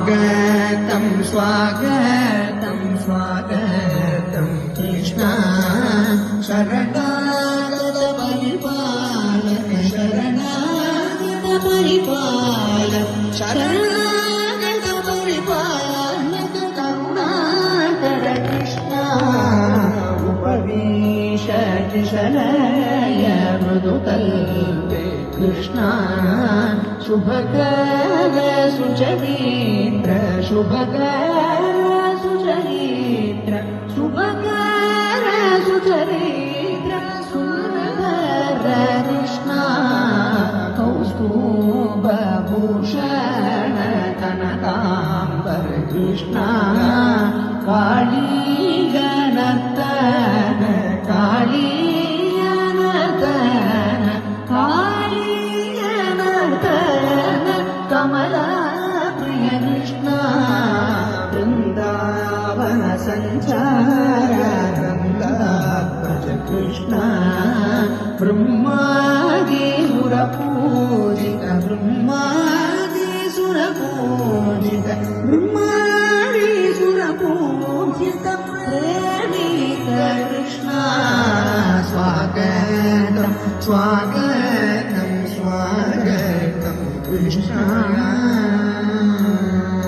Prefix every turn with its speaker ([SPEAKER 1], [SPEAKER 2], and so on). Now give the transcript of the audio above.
[SPEAKER 1] स्वागतं स्वागतं स्वागतं कृष्णा शरणागत परिपालन शरणागत परिपालन शरणागत परिपालन करुणाकर कृष्णा उपविशति शरय मृदुकल्पे कृष्णा शुभकर सुचरित्र शुभकर सुचरित्र शुभकर सुचरित्र सुंदर कृष्णा कौस्तुभभूषण कनकांबर कृष्णा काली गणतन काली गणतन काली गणतन कमला प्रिय कृष्णा वृंदावन संचार वृंदात्मज कृष्णा ब्रह्मादि सुरपूजित ब्रह्मादि सुरपूजित ब्रह्मादि सुरपूजित प्रेमिक कृष्णा स्वागतं स्वागतं